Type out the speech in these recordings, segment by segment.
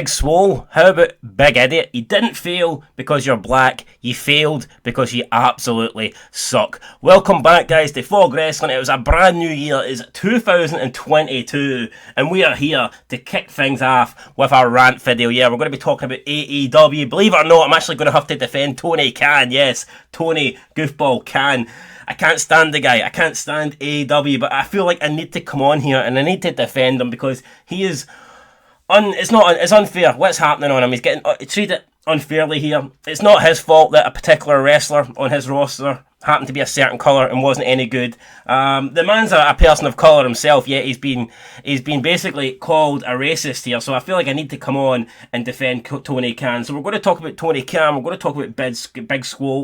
Big Swole, how about Big Idiot? You didn't fail because you're black, you failed because you absolutely suck. Welcome back, guys, to Fog Wrestling. It was a brand new year, it's 2022, and we are here to kick things off with our rant video. Yeah, we're going to be talking about AEW. Believe it or not, I'm actually going to have to defend Tony Khan. Yes, Tony Goofball Khan. I can't stand the guy, I can't stand AEW, but I feel like I need to come on here and I need to defend him because he is... It's unfair what's happening on him. He's getting treated unfairly here. It's not his fault that a particular wrestler on his roster happened to be a certain colour and wasn't any good. The man's a person of colour himself, yet he's been basically called a racist here. So I feel like I need to come on and defend Tony Khan. So we're going to talk about Tony Khan. We're going to talk about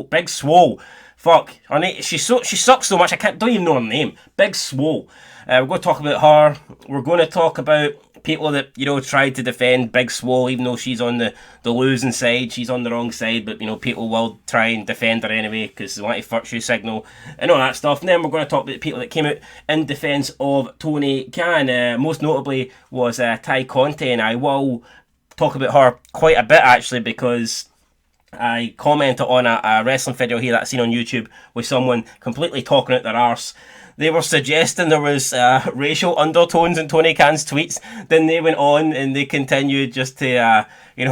Big Swole. Fuck, her name, she sucks so much I don't even know her name. Big Swole. We're going to talk about her. We're going to talk about people that, tried to defend Big Swole, even though she's on the losing side. She's on the wrong side, but, people will try and defend her anyway because they want a virtue signal and all that stuff. And then we're going to talk about the people that came out in defence of Tony Khan. Most notably was Tay Conti, and I will talk about her quite a bit, actually, because I commented on a wrestling video here that I've seen on YouTube with someone completely talking out their arse. They were suggesting there was racial undertones in Tony Khan's tweets. Then they went on and they continued just to, do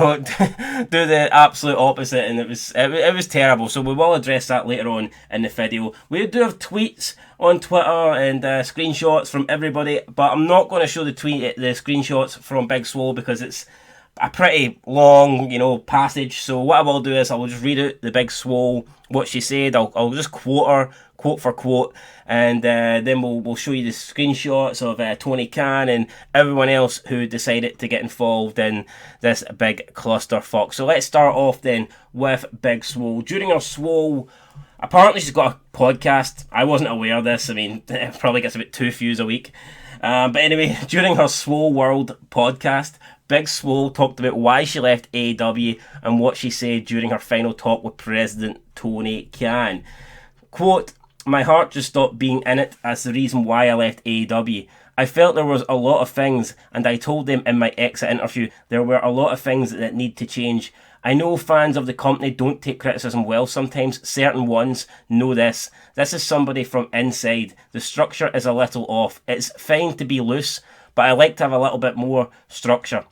the absolute opposite, and it was terrible. So we will address that later on in the video. We do have tweets on Twitter and screenshots from everybody, but I'm not going to show the screenshots from Big Swole because it's a pretty long, passage. So what I will do is I will just read out the Big Swole, what she said. I'll just quote her, quote for quote, and then we'll show you the screenshots of Tony Khan and everyone else who decided to get involved in this big clusterfuck. So let's start off then with Big Swole. During her Swole, apparently she's got a podcast. I wasn't aware of this. I mean, it probably gets about 2 views a week. But anyway, during her Swole World podcast, Big Swole talked about why she left AEW and what she said during her final talk with President Tony Khan. Quote, "My heart just stopped being in it as the reason why I left AEW. I felt there was a lot of things, and I told them in my exit interview there were a lot of things that need to change. I know fans of the company don't take criticism well sometimes. Certain ones know this. This is somebody from inside. The structure is a little off. It's fine to be loose, but I like to have a little bit more structure.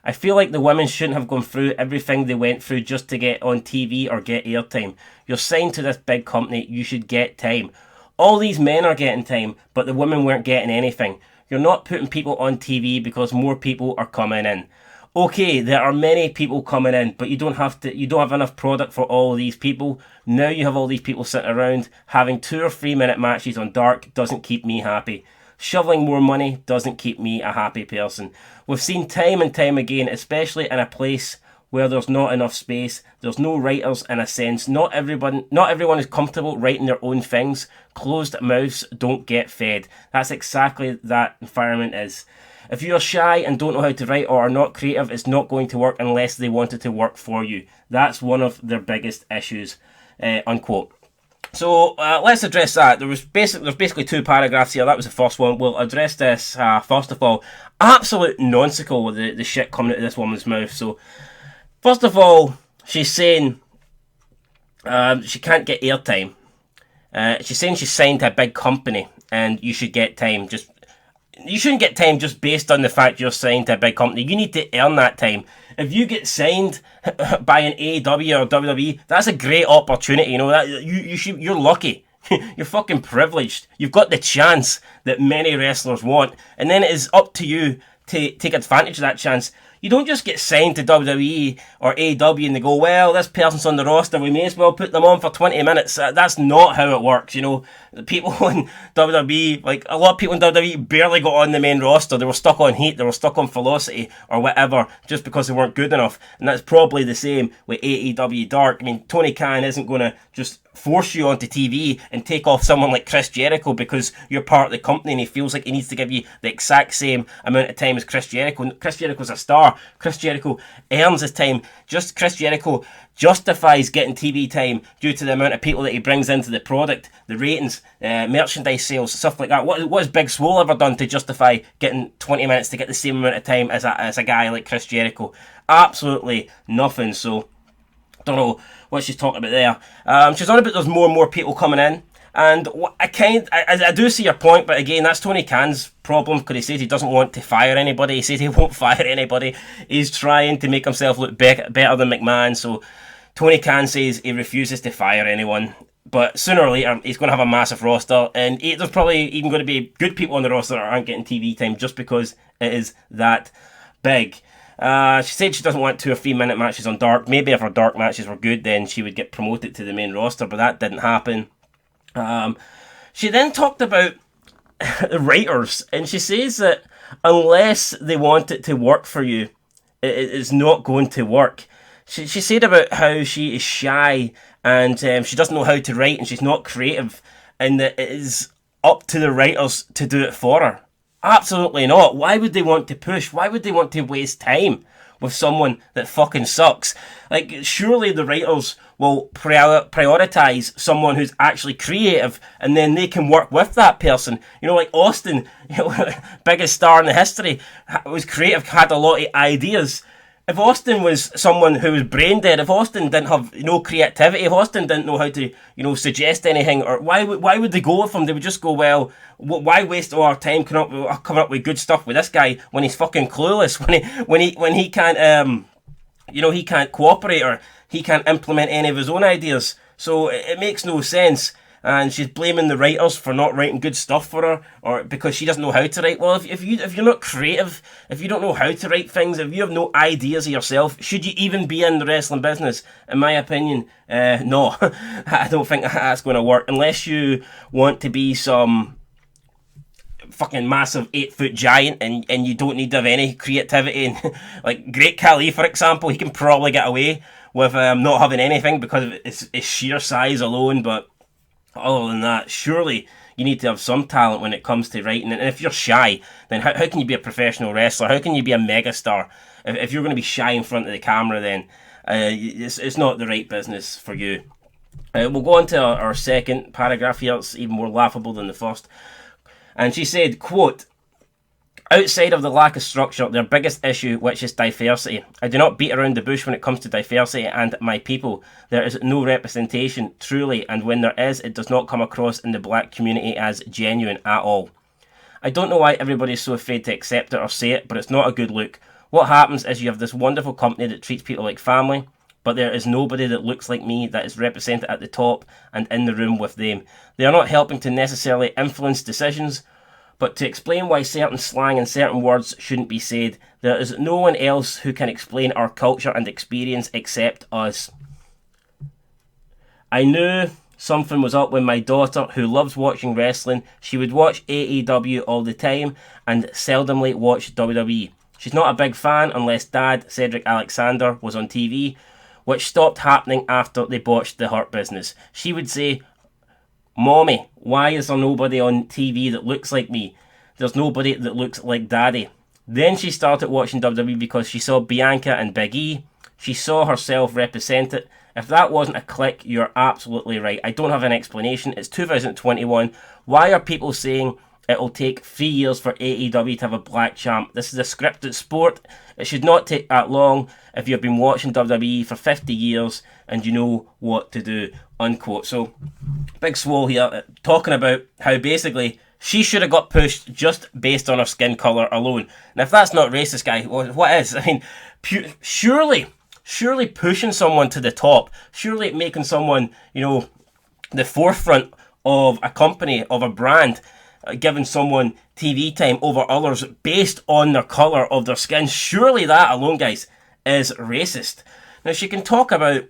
I feel like the women shouldn't have gone through everything they went through just to get on TV or get airtime. You're signed to this big company, you should get time. All these men are getting time, but the women weren't getting anything. You're not putting people on TV because more people are coming in. Okay, there are many people coming in, but you don't have enough product for all of these people. Now you have all these people sitting around. Having 2 or 3 minute matches on Dark doesn't keep me happy. Shoveling more money doesn't keep me a happy person. We've seen time and time again, especially in a place where there's not enough space, there's no writers in a sense, not everyone is comfortable writing their own things. Closed mouths don't get fed. That's exactly that environment is. If you're shy and don't know how to write or are not creative, it's not going to work unless they want it to work for you. That's one of their biggest issues." Unquote. So let's address that. There's basically 2 paragraphs here. That was the first one. We'll address this first of all. Absolute nonsensical with the shit coming out of this woman's mouth. So first of all, she's saying she can't get airtime. She's saying she's signed to a big company and you should get time. You shouldn't get time just based on the fact you're signed to a big company. You need to earn that time. If you get signed by an AEW or WWE, that's a great opportunity. You're lucky. You're fucking privileged. You've got the chance that many wrestlers want, and then it is up to you to take advantage of that chance. You don't just get signed to WWE or AEW and they go, well, this person's on the roster, we may as well put them on for 20 minutes. That's not how it works, The people in WWE, like a lot of people in WWE barely got on the main roster. They were stuck on Heat, they were stuck on Velocity or whatever, just because they weren't good enough. And that's probably the same with AEW Dark. I mean, Tony Khan isn't going to just force you onto TV and take off someone like Chris Jericho because you're part of the company and he feels like he needs to give you the exact same amount of time as Chris Jericho. Chris Jericho's a star. start. Chris Jericho earns his time. Just Chris Jericho justifies getting TV time due to the amount of people that he brings into the product, the ratings, merchandise sales, stuff like that. What has Big Swole ever done to justify getting 20 minutes to get the same amount of time as a guy like Chris Jericho? Absolutely nothing. So, don't know what she's talking about there. She's on about there's more and more people coming in. And I do see your point, but again, that's Tony Khan's problem, because he says he doesn't want to fire anybody. He says he won't fire anybody. He's trying to make himself look better than McMahon. So Tony Khan says he refuses to fire anyone. But sooner or later, he's going to have a massive roster. And there's probably even going to be good people on the roster that aren't getting TV time just because it is that big. She said she doesn't want 2 or 3 minute matches on Dark. Maybe if her Dark matches were good, then she would get promoted to the main roster, but that didn't happen. She then talked about the writers, and she says that unless they want it to work for you, it is not going to work. She said about how she is shy and she doesn't know how to write and she's not creative, and that it is up to the writers to do it for her. Absolutely not. Why would they want to push? Why would they want to waste time with someone that fucking sucks? Like, surely the writers will prioritise someone who's actually creative, and then they can work with that person. You know, like Austin, biggest star in the history, was creative, had a lot of ideas. If Austin was someone who was brain dead, if Austin didn't have no creativity, if Austin didn't know how to, suggest anything, or why would they go with him? They would just go, well, why waste all our time coming up with good stuff with this guy when he's fucking clueless, when he can't he can't cooperate, or he can't implement any of his own ideas. So it makes no sense. And she's blaming the writers for not writing good stuff for her, or because she doesn't know how to write. Well, if you're not creative, if you don't know how to write things, if you have no ideas of yourself, should you even be in the wrestling business? In my opinion, no. I don't think that's going to work unless you want to be some fucking massive 8-foot giant and you don't need to have any creativity. Like Great Khali, for example, he can probably get away with not having anything because of his sheer size alone, but other than that, surely you need to have some talent when it comes to writing. And if you're shy, then how can you be a professional wrestler? How can you be a megastar? If you're going to be shy in front of the camera, then it's not the right business for you. We'll go on to our second paragraph here. It's even more laughable than the first. And she said, quote, outside of the lack of structure, their biggest issue, which is diversity. I do not beat around the bush when it comes to diversity and my people. There is no representation, truly, and when there is, it does not come across in the black community as genuine at all. I don't know why everybody is so afraid to accept it or say it, but it's not a good look. What happens is you have this wonderful company that treats people like family, but there is nobody that looks like me that is represented at the top and in the room with them. They are not helping to necessarily influence decisions, but to explain why certain slang and certain words shouldn't be said. There is no one else who can explain our culture and experience except us. I knew something was up when my daughter, who loves watching wrestling, she would watch AEW all the time and seldomly watch WWE. She's not a big fan unless Dad, Cedric Alexander, was on TV, which stopped happening after they botched the Hurt Business. She would say, Mommy, why is there nobody on TV that looks like me? There's nobody that looks like Daddy. Then she started watching WWE because she saw Bianca and Big E. She saw herself represent it. If that wasn't a click, you're absolutely right. I don't have an explanation. It's 2021. Why are people saying it'll take 3 years for AEW to have a black champ? This is a scripted sport. It should not take that long if you've been watching WWE for 50 years and you know what to do, unquote. So, Big Swole here talking about how basically she should have got pushed just based on her skin colour alone. And if that's not racist, guy, what is? I mean, surely pushing someone to the top, surely making someone, the forefront of a company, of a brand, giving someone TV time over others based on their colour of their skin, surely that alone, guys, is racist. Now, she can talk about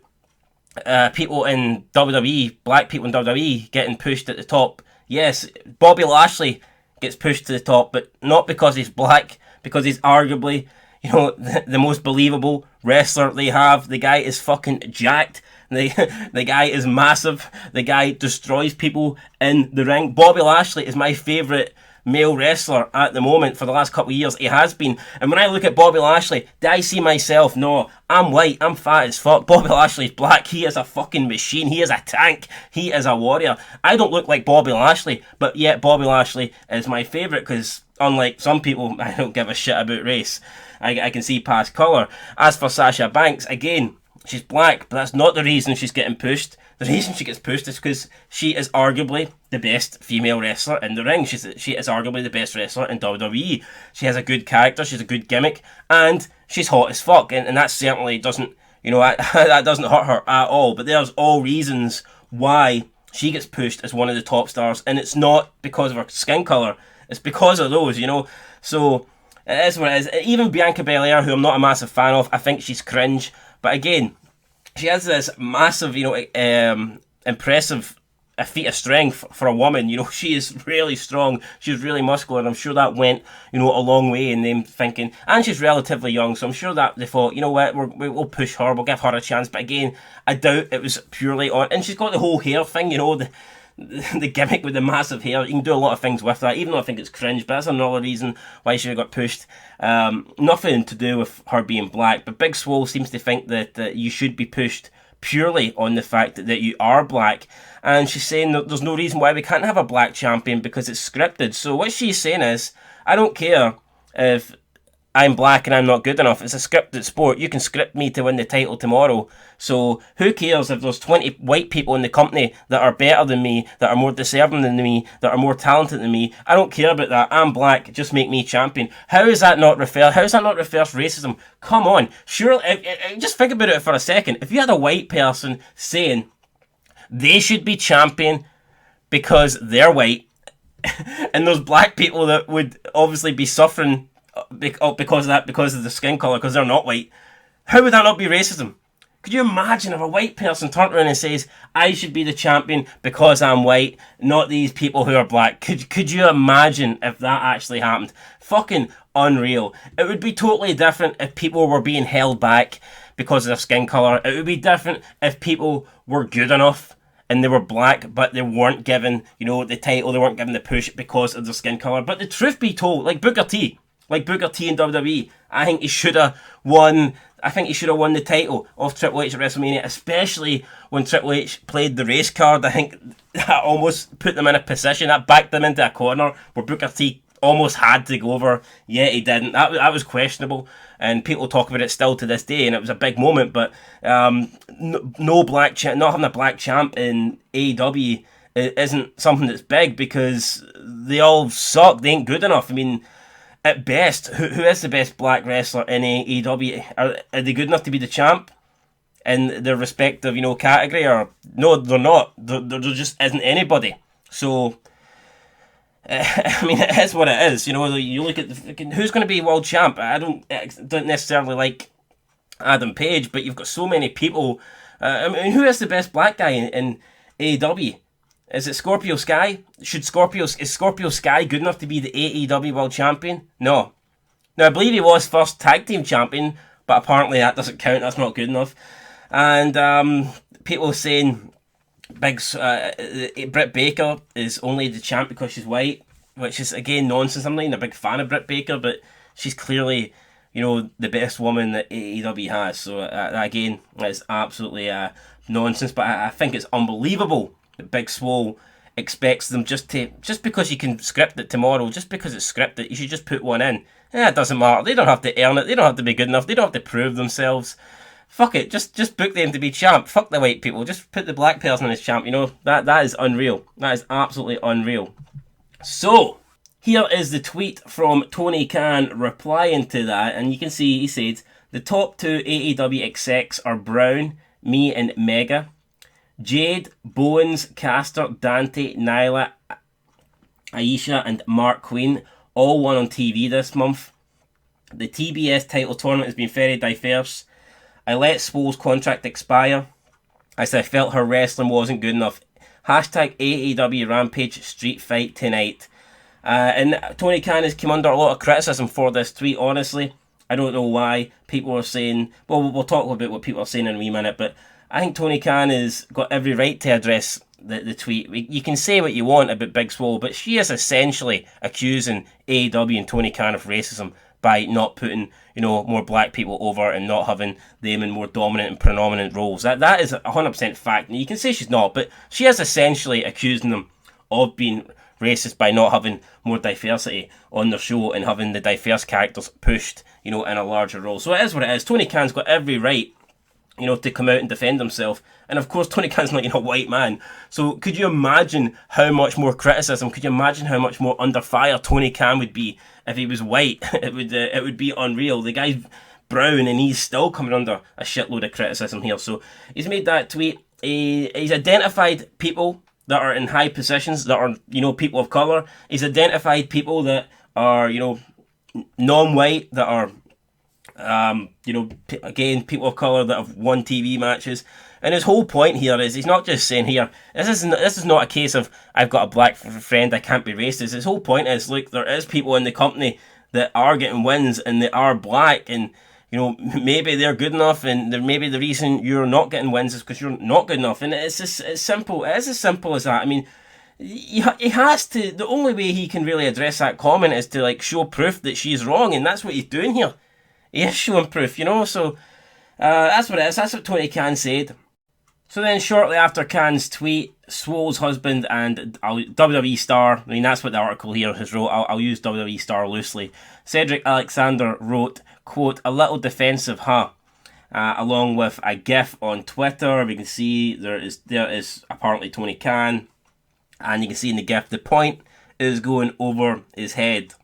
people in WWE, black people in WWE, getting pushed at the top. Yes, Bobby Lashley gets pushed to the top, but not because he's black, because he's arguably, the most believable wrestler they have. The guy is fucking jacked. The guy is massive. The guy destroys people in the ring. Bobby Lashley is my favourite male wrestler at the moment. For the last couple of years, he has been. And when I look at Bobby Lashley, do I see myself? No, I'm white, I'm fat as fuck. Bobby Lashley's black, he is a fucking machine, he is a tank, he is a warrior. I don't look like Bobby Lashley, but yet Bobby Lashley is my favourite, because unlike some people, I don't give a shit about race. I can see past colour. As for Sasha Banks, again, she's black, but that's not the reason she's getting pushed. The reason she gets pushed is because she is arguably the best female wrestler in the ring. She is arguably the best wrestler in WWE. She has a good character, she's a good gimmick, and she's hot as fuck. And that certainly doesn't, that doesn't hurt her at all. But there's all reasons why she gets pushed as one of the top stars, and it's not because of her skin colour. It's because of those, So it is what it is. Even Bianca Belair, who I'm not a massive fan of, I think she's cringe. But again, she has this massive, impressive feat of strength for a woman. She is really strong. She's really muscular. And I'm sure that went, a long way in them thinking. And she's relatively young, so I'm sure that they thought, we'll push her. We'll give her a chance. But again, I doubt it was purely on. And she's got the whole hair thing, the gimmick with the massive hair. You can do a lot of things with that, even though I think it's cringe, but that's another reason why she got pushed. Nothing to do with her being black, but Big Swole seems to think that you should be pushed purely on the fact that you are black, and she's saying that there's no reason why we can't have a black champion because it's scripted. So what she's saying is, I don't care if I'm black and I'm not good enough. It's a scripted sport. You can script me to win the title tomorrow. So who cares if there's 20 white people in the company that are better than me, that are more deserving than me, that are more talented than me? I don't care about that. I'm black. Just make me champion. How is that not reverse racism? Come on. Sure. Just think about it for a second. If you had a white person saying they should be champion because they're white, and those black people that would obviously be suffering because of that, because of the skin colour, because they're not white, how would that not be racism? Could you imagine if a white person turned around and says, I should be the champion because I'm white, not these people who are black? Could you imagine if that actually happened? Fucking unreal. It would be totally different if people were being held back because of their skin colour. It would be different if people were good enough and they were black, but they weren't given, the title, they weren't given the push because of their skin colour. But the truth be told, like Booker T in WWE, I think he should have won the title of Triple H at WrestleMania, especially when Triple H played the race card. I think that almost put them in a position, that backed them into a corner where Booker T almost had to go over. Yeah, he didn't. That was questionable, and people talk about it still to this day, and it was a big moment. But not having a black champ in AEW isn't something that's big, because they all suck. They ain't good enough. I mean, at best, who is the best black wrestler in AEW? Are they good enough to be the champ in their respective, category? Or no, they're not. There just isn't anybody. So, I mean, it is what it is. You look at who's going to be world champ. I don't necessarily like Adam Page, but you've got so many people. I mean, who is the best black guy in AEW? Is it Scorpio Sky? Is Scorpio Sky good enough to be the AEW World Champion? No. Now, I believe he was first tag team champion, but apparently that doesn't count. That's not good enough. And people saying Britt Baker is only the champ because she's white, which is, again, nonsense. I'm not even a big fan of Britt Baker, but she's clearly, the best woman that AEW has. So, again, it's absolutely nonsense, but I think it's unbelievable that Big Swole expects them just because you can script it tomorrow, just because it's scripted, you should just put one in. It doesn't matter. They don't have to earn it. They don't have to be good enough. They don't have to prove themselves. Fuck it. Just book them to be champ. Fuck the white people. Just put the black person as champ. That is unreal. That is absolutely unreal. So, here is the tweet from Tony Khan replying to that, and you can see he said, the top two AEW execs are Brown, me and Mega. Jade, Bowens, Caster, Dante, Nyla, Aisha and Mark Queen all won on TV this month. The TBS title tournament has been very diverse. I let Swole's contract expire as I felt her wrestling wasn't good enough. Hashtag AEW Rampage Street Fight tonight. And Tony Khan has come under a lot of criticism for this tweet, honestly. I don't know why. People are saying, well, we'll talk about what people are saying in a wee minute, but I think Tony Khan has got every right to address the tweet. You can say what you want about Big Swole, but she is essentially accusing AEW and Tony Khan of racism by not putting, more black people over and not having them in more dominant and predominant roles. That is 100% fact. And you can say she's not, but she is essentially accusing them of being racist by not having more diversity on their show and having the diverse characters pushed, in a larger role. So it is what it is. Tony Khan's got every right, to come out and defend himself. And of course, Tony Khan's not, a white man. So could you imagine how much more criticism, could you imagine how much more under fire Tony Khan would be if he was white? It would be unreal. The guy's brown and he's still coming under a shitload of criticism here. So he's made that tweet. He's identified people that are in high positions, that are, people of colour. He's identified people that are, non-white, that are, again, people of colour that have won TV matches. And his whole point here is he's not just saying here, this is not a case of I've got a black friend, I can't be racist. His whole point is, look, there is people in the company that are getting wins and they are black, and maybe they're good enough, and maybe the reason you're not getting wins is because you're not good enough. And it's simple. It is as simple as that. I mean, he has to. The only way he can really address that comment is to show proof that she's wrong, and that's what he's doing here. He is showing proof, So that's what it is. That's what Tony Khan said. So then, shortly after Khan's tweet, Swole's husband and WWE star, that's what the article here has wrote, I'll use WWE star loosely, Cedric Alexander wrote, quote, "A little defensive, huh?" Along with a gif on Twitter. We can see there is apparently Tony Khan, and you can see in the gif the point is going over his head.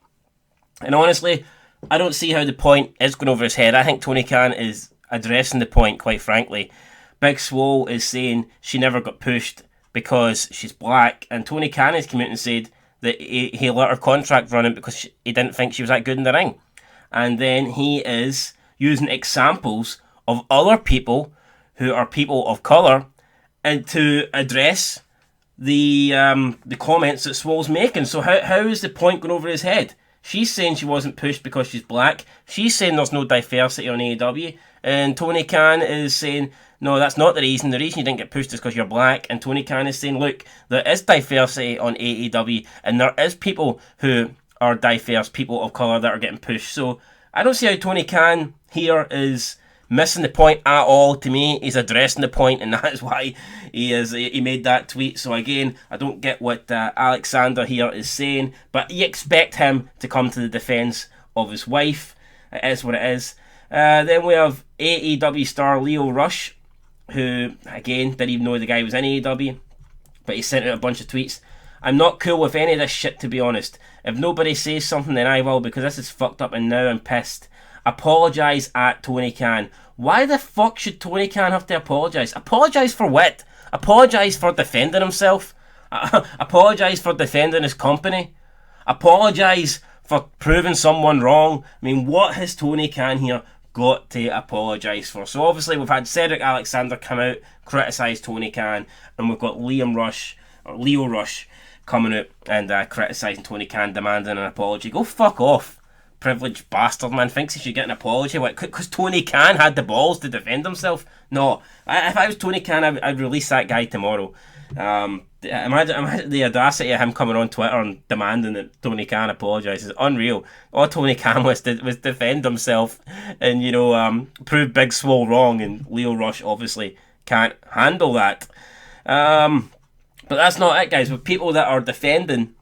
And honestly, I don't see how the point is going over his head. I think Tony Khan is addressing the point, quite frankly. Big Swole is saying she never got pushed because she's black, and Tony Khan has come out and said that he let her contract run out because he didn't think she was that good in the ring. And then he is using examples of other people who are people of colour and to address the comments that Swole's making. So how is the point going over his head? She's saying she wasn't pushed because she's black. She's saying there's no diversity on AEW. And Tony Khan is saying, no, that's not the reason. The reason you didn't get pushed is because you're black. And Tony Khan is saying, look, there is diversity on AEW, and there is people who are diverse, people of colour that are getting pushed. So I don't see how Tony Khan here is missing the point at all. To me, he's addressing the point, and that is why he made that tweet. So again, I don't get what Alexander here is saying, but you expect him to come to the defence of his wife. It is what it is. Then we have AEW star Leo Rush, who again didn't even know the guy was in AEW, but he sent out a bunch of tweets. "I'm not cool with any of this shit, to be honest. If nobody says something, then I will, because this is fucked up and now I'm pissed. Apologise at Tony Khan." Why the fuck should Tony Khan have to apologise? Apologise for what? Apologise for defending himself? Apologise for defending his company? Apologise for proving someone wrong? I mean, what has Tony Khan here got to apologise for? So obviously we've had Cedric Alexander come out, criticise Tony Khan, and we've got Leo Rush coming out and criticising Tony Khan, demanding an apology. Go fuck off, privileged bastard, man. Thinks he should get an apology because Tony Khan had the balls to defend himself. No, if I was Tony Khan, I'd release that guy tomorrow. Imagine the audacity of him coming on Twitter and demanding that Tony Khan apologise. It's unreal. All Tony Khan was defend himself and prove Big Swole wrong, and Leo Rush obviously can't handle that. But that's not it, guys. With people that are defending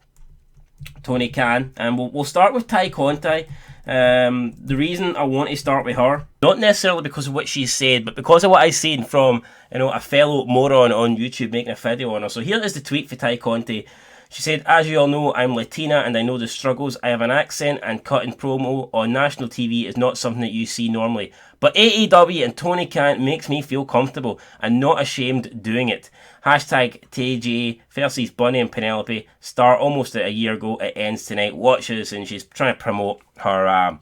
Tony Khan, and we'll start with Tay Conti. The reason I want to start with her, not necessarily because of what she said, but because of what I've seen from a fellow moron on YouTube making a video on her. So here is the tweet for Tay Conti. She said, "As you all know, I'm Latina and I know the struggles. I have an accent, and cutting promo on national TV is not something that you see normally. But AEW and Tony Khan makes me feel comfortable and not ashamed doing it. Hashtag TJ versus Bunny and Penelope start almost a year ago. It ends tonight. Watch us." And she's trying to promote her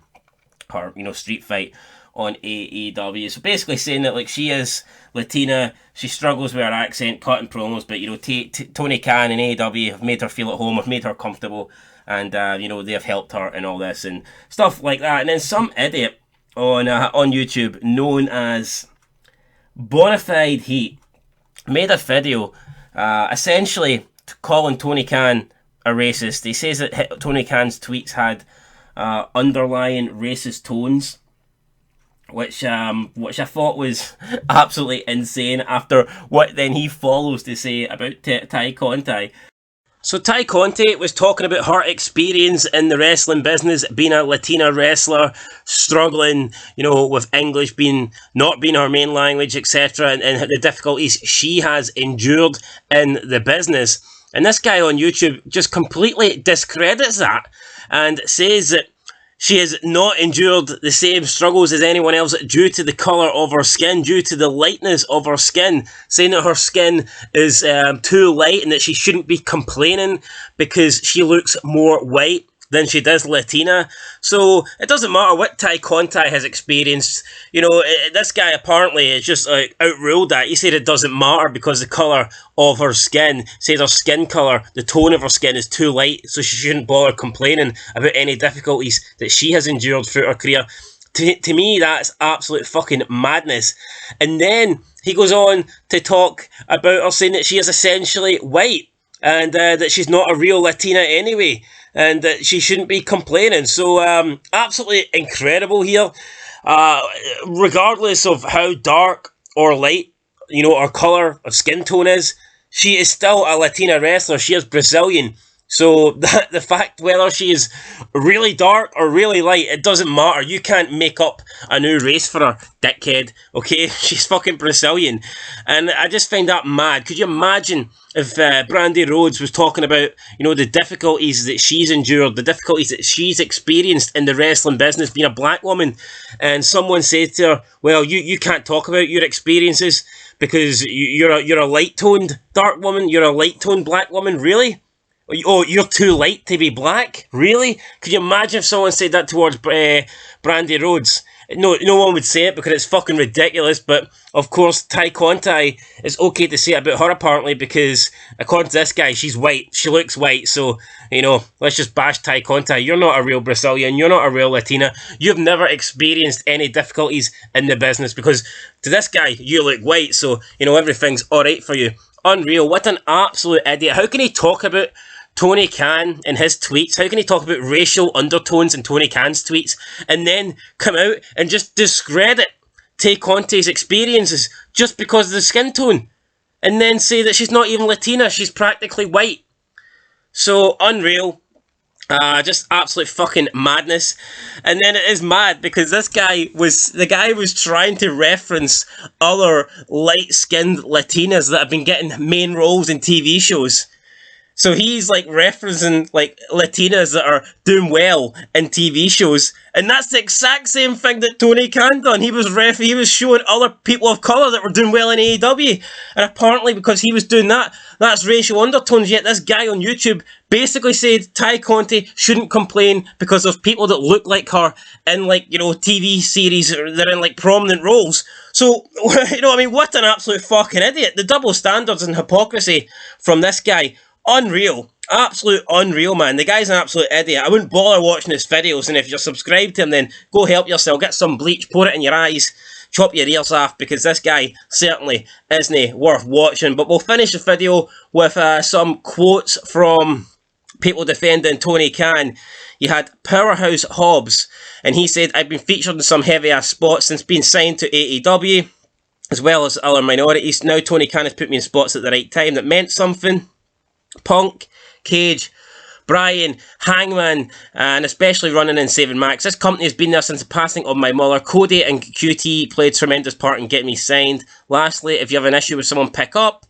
street fight on AEW. So basically saying that she is Latina, she struggles with her accent, cutting promos, but Tony Khan and AEW have made her feel at home, have made her comfortable, and they have helped her and all this and stuff like that. And then some idiot on YouTube known as Bonafide Heat made a video essentially calling Tony Khan a racist. He says that Tony Khan's tweets had underlying racist tones, which I thought was absolutely insane after what then he follows to say about Tay Conti. So Tay Conti was talking about her experience in the wrestling business, being a Latina wrestler, struggling, with English not being her main language, etc., and the difficulties she has endured in the business. And this guy on YouTube just completely discredits that and says that she has not endured the same struggles as anyone else due to the colour of her skin, due to the lightness of her skin, saying that her skin is too light and that she shouldn't be complaining because she looks more white than she does Latina. So it doesn't matter what Tay Conti has experienced. This guy apparently is just outruled that. He said it doesn't matter because the colour of her skin, says her skin colour, the tone of her skin is too light, so she shouldn't bother complaining about any difficulties that she has endured through her career. To me, that's absolute fucking madness. And then he goes on to talk about her saying that she is essentially white and that she's not a real Latina anyway, and that she shouldn't be complaining. So absolutely incredible here. Regardless of how dark or light, her colour of skin tone is, she is still a Latina wrestler. She is Brazilian. So the fact whether she is really dark or really light, it doesn't matter. You can't make up a new race for her, dickhead. Okay, she's fucking Brazilian, and I just find that mad. Could you imagine if Brandy Rhodes was talking about the difficulties that she's endured, the difficulties that she's experienced in the wrestling business, being a black woman, and someone said to her, "Well, you can't talk about your experiences because you're a light toned dark woman, you're a light toned black woman, really?" Oh, you're too light to be black? Really? Could you imagine if someone said that towards Brandy Rhodes? No one would say it because it's fucking ridiculous, but of course Tay Conti is okay to say it about her apparently because according to this guy, she's white, she looks white, so, let's just bash Tay Conti. You're not a real Brazilian, you're not a real Latina, you've never experienced any difficulties in the business because to this guy, you look white, so, everything's alright for you. Unreal, what an absolute idiot. How can he talk about Tony Khan in his tweets? How can he talk about racial undertones in Tony Khan's tweets and then come out and just discredit Tay Conti's experiences just because of the skin tone and then say that she's not even Latina, she's practically white? So unreal. Just absolute fucking madness. And then it is mad because the guy was trying to reference other light-skinned Latinas that have been getting main roles in TV shows. So he's referencing Latinas that are doing well in TV shows, and that's the exact same thing that Tony Khan done. He was showing other people of colour that were doing well in AEW, and apparently because he was doing that, that's racial undertones. Yet this guy on YouTube basically said Tay Conti shouldn't complain because of people that look like her in TV series that are in prominent roles. So what an absolute fucking idiot! The double standards and hypocrisy from this guy. Unreal. Absolute unreal, man. The guy's an absolute idiot. I wouldn't bother watching his videos, and if you're subscribed to him, then go help yourself. Get some bleach, pour it in your eyes, chop your ears off, because this guy certainly isn't worth watching. But we'll finish the video with some quotes from people defending Tony Khan. You had Powerhouse Hobbs, and he said, "I've been featured in some heavy-ass spots since being signed to AEW, as well as other minorities. Now Tony Khan has put me in spots at the right time that meant something. Punk, Cage, Brian, Hangman, and especially running in Saving Max. This company has been there since the passing of my mother. Cody and QT played a tremendous part in getting me signed. Lastly, if you have an issue with someone, pick up."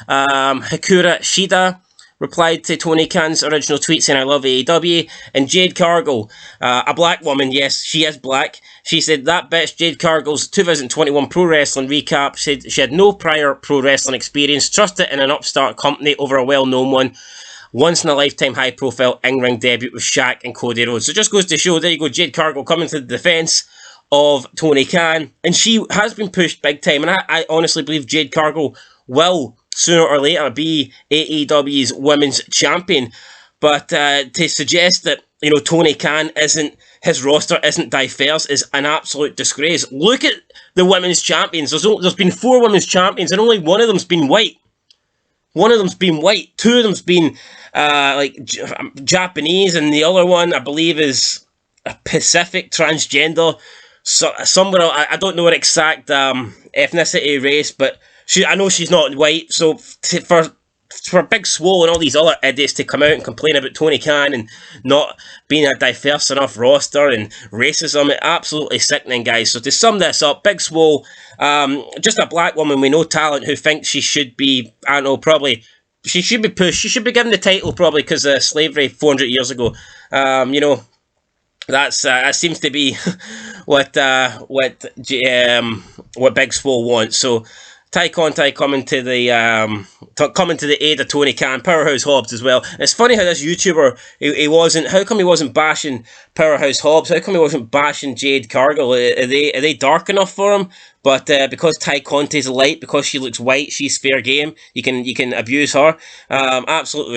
Hikura Shida replied to Tony Khan's original tweet saying, "I love AEW." And Jade Cargill, a black woman, yes, she is black. She said, "That bitch Jade Cargill's 2021 pro wrestling recap said she had no prior pro wrestling experience, trusted in an upstart company over a well-known one. Once in a lifetime high profile in-ring debut with Shaq and Cody Rhodes." So it just goes to show, there you go, Jade Cargill coming to the defence of Tony Khan. And she has been pushed big time. And I honestly believe Jade Cargill will sooner or later be AEW's women's champion. But to suggest that, Tony Khan his roster isn't diverse is an absolute disgrace. Look at the women's champions. There's been 4 women's champions, and only one of them's been white. One of them's been white. 2 of them's been Japanese, and the other one, I believe, is a Pacific transgender. So somewhere, I don't know her exact ethnicity, race, but I know she's not white. So for Big Swole and all these other idiots to come out and complain about Tony Khan and not being a diverse enough roster and racism, absolutely sickening, guys. So to sum this up, Big Swole, just a black woman with no talent who thinks she should be, I don't know, probably, she should be pushed. She should be given the title probably because of slavery 400 years ago. You know, that seems to be what Big Swole wants. So Tay Conti coming to the aid of Tony Khan, Powerhouse Hobbs as well. And it's funny how this YouTuber, he wasn't. How come he wasn't bashing Powerhouse Hobbs? How come he wasn't bashing Jade Cargill? Are they dark enough for him? But because Tay Conti's light, because she looks white, she's fair game. You can abuse her. Absolutely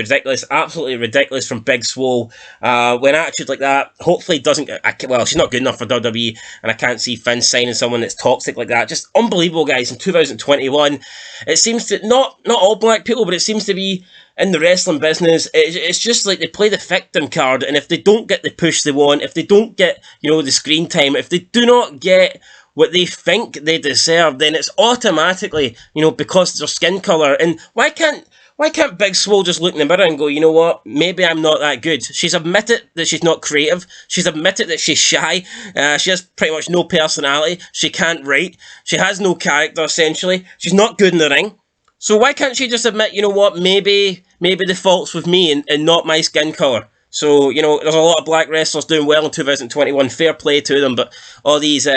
ridiculous from Big Swole. When attitude like that, hopefully doesn't. Well, she's not good enough for WWE, and I can't see Finn signing someone that's toxic like that. Just unbelievable, guys. In 2021, it seems to not all black people, but it seems to be in the wrestling business. It's just like they play the victim card, and if they don't get the push they want, if they don't get the screen time, if they do not get what they think they deserve, then it's automatically, because of their skin colour. And why can't Big Swole just look in the mirror and go, you know what, maybe I'm not that good? She's admitted that she's not creative. She's admitted that she's shy. She has pretty much no personality. She can't write. She has no character, essentially. She's not good in the ring. So why can't she just admit, you know what, maybe the fault's with me and not my skin colour? So, there's a lot of black wrestlers doing well in 2021. Fair play to them, but all these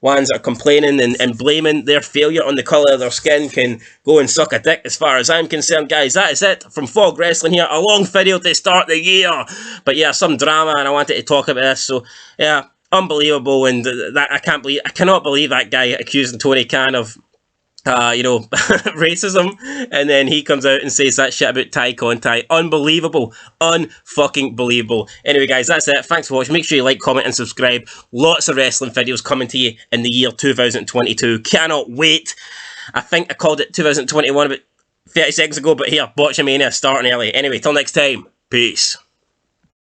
ones that are complaining and blaming their failure on the colour of their skin can go and suck a dick as far as I'm concerned, guys. That is it from Fog Wrestling here. A long video to start the year. But yeah, some drama, and I wanted to talk about this. So, yeah, unbelievable. And that I cannot believe that guy accusing Tony Khan of racism, and then he comes out and says that shit about Tay Conti. Unbelievable. Unfucking believable. Anyway, guys, that's it. Thanks for watching. Make sure you like, comment, and subscribe. Lots of wrestling videos coming to you in the year 2022. Cannot wait. I think I called it 2021 about 30 seconds ago, but here, Botchamania starting early. Anyway, till next time. Peace.